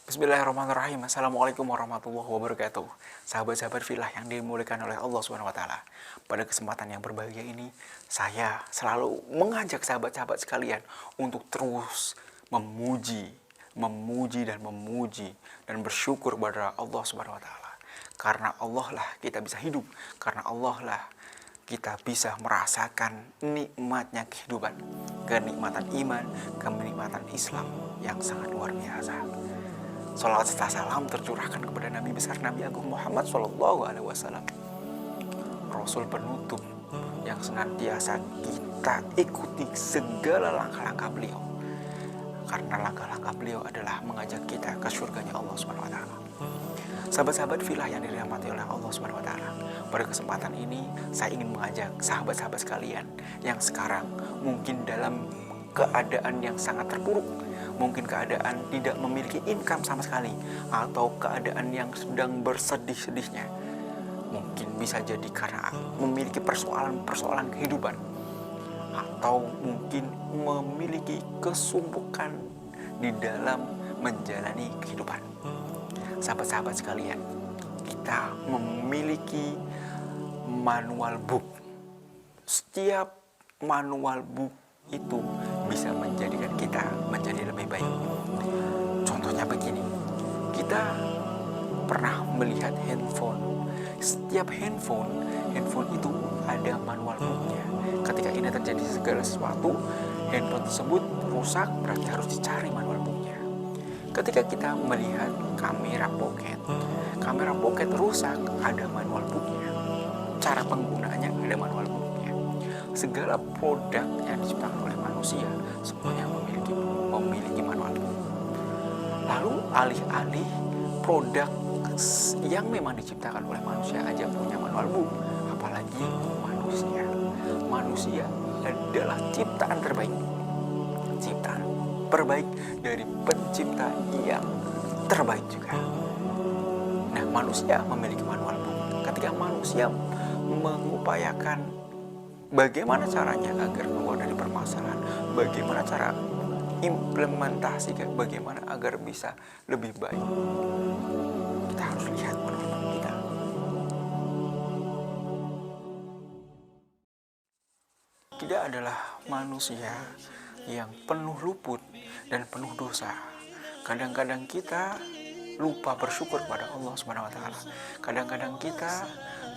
Bismillahirrahmanirrahim. Assalamualaikum warahmatullahi wabarakatuh. Sahabat-sahabat filah yang dimuliakan oleh Allah Subhanahu wa taala. Pada kesempatan yang berbahagia ini, saya selalu mengajak sahabat-sahabat sekalian untuk terus memuji dan bersyukur kepada Allah Subhanahu wa taala. Karena Allah lah kita bisa hidup, karena Allah lah kita bisa merasakan nikmatnya kehidupan, kenikmatan iman, kenikmatan Islam yang sangat luar biasa. Salawat serta salam tercurahkan kepada Nabi besar Nabi Agung Muhammad SAW, Rasul penutup yang senantiasa kita ikuti segala langkah-langkah beliau, karena langkah-langkah beliau adalah mengajak kita ke surganya Allah Subhanahu wa taala. Sahabat-sahabat filah yang dirahmati oleh Allah Subhanahu wa taala, pada kesempatan ini saya ingin mengajak sahabat-sahabat sekalian yang sekarang mungkin dalam keadaan yang sangat terpuruk, mungkin keadaan tidak memiliki income sama sekali, atau keadaan yang sedang bersedih-sedihnya. Mungkin bisa jadi karena memiliki persoalan-persoalan kehidupan, atau mungkin memiliki kesumpukan di dalam menjalani kehidupan. Sahabat-sahabat sekalian, kita memiliki manual book. Setiap manual book itu bisa menjadikan kita menjadi lebih baik. Contohnya begini, kita pernah melihat handphone. Setiap handphone itu ada manual booknya. Ketika ini terjadi segala sesuatu, handphone tersebut rusak, berarti harus dicari manual booknya. Ketika kita melihat kamera pocket rusak, ada manual booknya. Cara penggunaannya ada manual booknya. Segala produk yang diciptakan oleh manusia semuanya memiliki manual book. Lalu alih-alih produk yang memang diciptakan oleh manusia aja punya manual book, apalagi manusia adalah ciptaan terbaik dari pencipta yang terbaik juga. Nah, manusia memiliki manual book. Ketika manusia mengupayakan bagaimana caranya agar keluar dari permasalahan, bagaimana cara implementasikan, bagaimana agar bisa lebih baik, kita harus lihat manual kita. Tidak adalah manusia yang penuh luput dan penuh dosa. Kadang-kadang kita lupa bersyukur kepada Allah Subhanahu wa taala. Kadang-kadang kita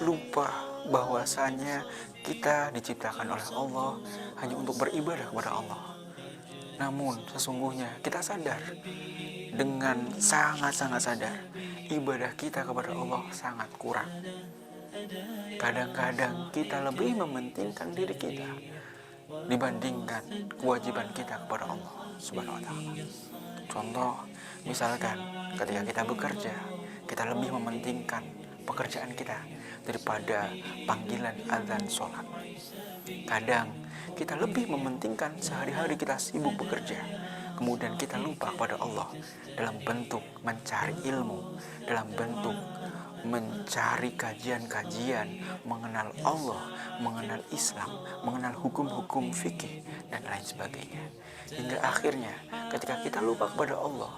lupa bahwasanya kita diciptakan oleh Allah hanya untuk beribadah kepada Allah. Namun sesungguhnya kita sadar, dengan sangat-sangat sadar, ibadah kita kepada Allah sangat kurang. Kadang-kadang kita lebih mementingkan diri kita dibandingkan kewajiban kita kepada Allah Subhanahu wa taala. Contoh, misalkan ketika kita bekerja, kita lebih mementingkan pekerjaan kita daripada panggilan azan sholat. Kadang kita lebih mementingkan sehari-hari kita sibuk bekerja, kemudian kita lupa pada Allah dalam bentuk mencari ilmu, dalam bentuk mencari kajian-kajian, mengenal Allah, mengenal Islam, mengenal hukum-hukum fikih, dan lain sebagainya. Hingga akhirnya ketika kita lupa kepada Allah,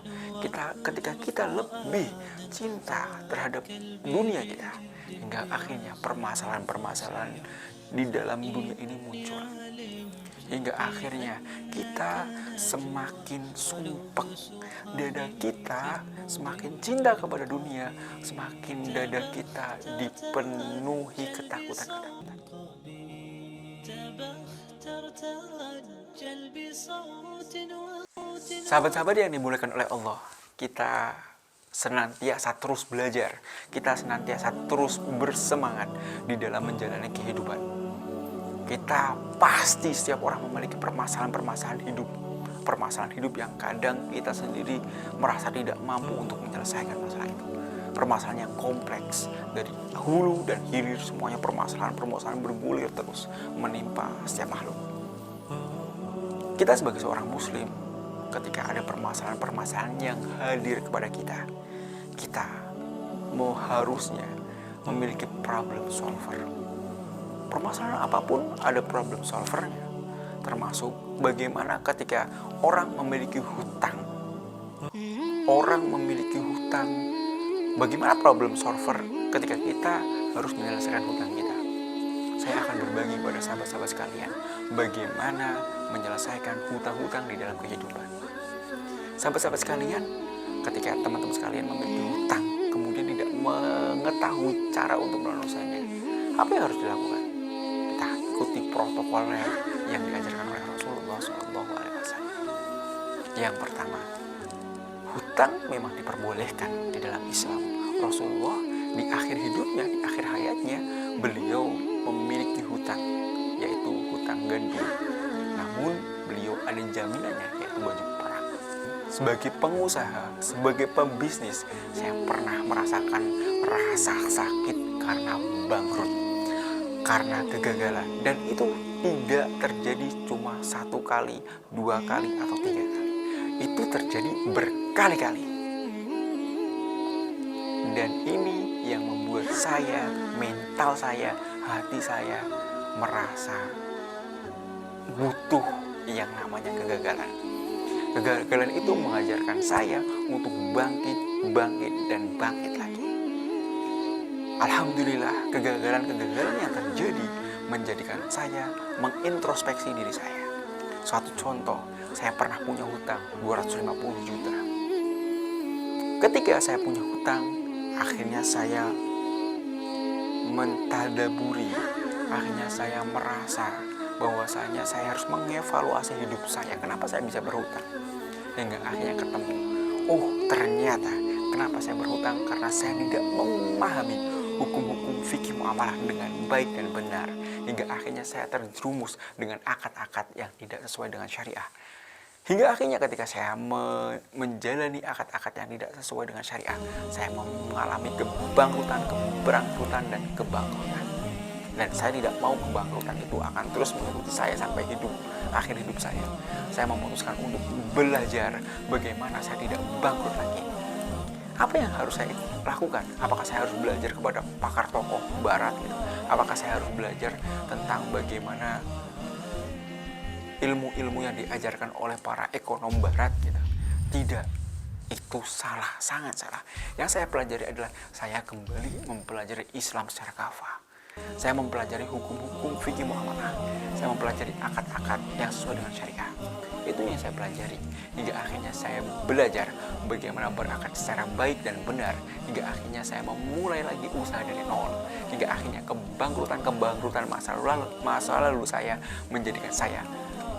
ketika kita lebih cinta terhadap dunia kita, hingga akhirnya permasalahan-permasalahan di dalam dunia ini muncul. Hingga akhirnya kita semakin sumpek, dada kita semakin cinta kepada dunia, semakin dada kita dipenuhi ketakutan. Sahabat-sahabat yang dimuliakan oleh Allah, kita senantiasa terus belajar, kita senantiasa terus bersemangat di dalam menjalani kehidupan. Kita pasti setiap orang memiliki permasalahan hidup yang kadang kita sendiri merasa tidak mampu untuk menyelesaikan masalah itu. Permasalahan yang kompleks, dari hulu dan hilir semuanya permasalahan bergulir terus menimpa setiap makhluk. Kita sebagai seorang muslim, ketika ada permasalahan-permasalahan yang hadir kepada kita harusnya memiliki problem solver. Permasalahan apapun ada problem solvernya, termasuk bagaimana ketika orang memiliki hutang. orang memiliki hutang, bagaimana problem solver ketika kita harus menyelesaikan hutang kita. Saya akan berbagi pada sahabat-sahabat sekalian bagaimana menyelesaikan hutang-hutang di dalam kehidupan. Sahabat-sahabat sekalian, ketika teman-teman sekalian memiliki hutang kemudian tidak mengetahui cara untuk melunasinya, apa yang harus dilakukan? Kita ikuti protokol yang diajarkan oleh Rasulullah SAW. Yang pertama, hutang memang diperbolehkan di dalam Islam. Rasulullah di akhir hidupnya, di akhir hayatnya, beliau memiliki hutang, yaitu hutang gandum. Namun beliau ada jaminannya, yaitu baju perang. Sebagai pengusaha, sebagai pembisnis, saya pernah merasakan rasa sakit karena bangkrut, karena kegagalan. Dan itu tidak terjadi cuma 1 kali, 2 kali, atau 3 kali. Itu terjadi berkali-kali. Dan ini yang membuat saya, mental saya, hati saya merasa butuh yang namanya kegagalan. Kegagalan itu mengajarkan saya untuk bangkit, dan bangkit lagi. Alhamdulillah, kegagalan-kegagalan yang terjadi menjadikan saya mengintrospeksi diri saya. Suatu contoh, saya pernah punya hutang 250 juta. Ketika saya punya hutang, akhirnya saya mentadaburi, akhirnya saya merasa bahwasanya saya harus mengevaluasi hidup saya. Kenapa saya bisa berhutang? Hingga akhirnya ketemu, ternyata kenapa saya berhutang? Karena saya tidak memahami hukum-hukum fikih muamalah dengan baik dan benar. Hingga akhirnya saya terjerumus dengan akad-akad yang tidak sesuai dengan syariah. Hingga akhirnya ketika saya menjalani akad-akad yang tidak sesuai dengan syariah, saya mengalami kebangkrutan, dan kebangkrutan. Dan saya tidak mau kebangkrutan itu akan terus mengikuti saya sampai akhir hidup saya. Saya memutuskan untuk belajar bagaimana saya tidak bangkrut lagi. Apa yang harus saya lakukan? Apakah saya harus belajar kepada pakar tokoh barat gitu? Apakah saya harus belajar tentang bagaimana ilmu-ilmu yang diajarkan oleh para ekonom barat gitu? Tidak. Itu salah, sangat salah. Yang saya pelajari adalah saya kembali mempelajari Islam secara kafah. Saya mempelajari hukum-hukum fikih muamalah. Saya mempelajari akad-akad yang sesuai dengan syariah. Itu yang saya pelajari. Hingga akhirnya saya belajar bagaimana berakad secara baik dan benar. Hingga akhirnya saya memulai lagi usaha dari nol. Hingga akhirnya kebangkrutan masa lalu saya menjadikan saya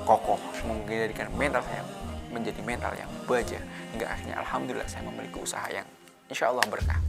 kokoh, menjadikan mental saya menjadi mental yang baja. Hingga akhirnya alhamdulillah saya memiliki usaha yang insya Allah berkah.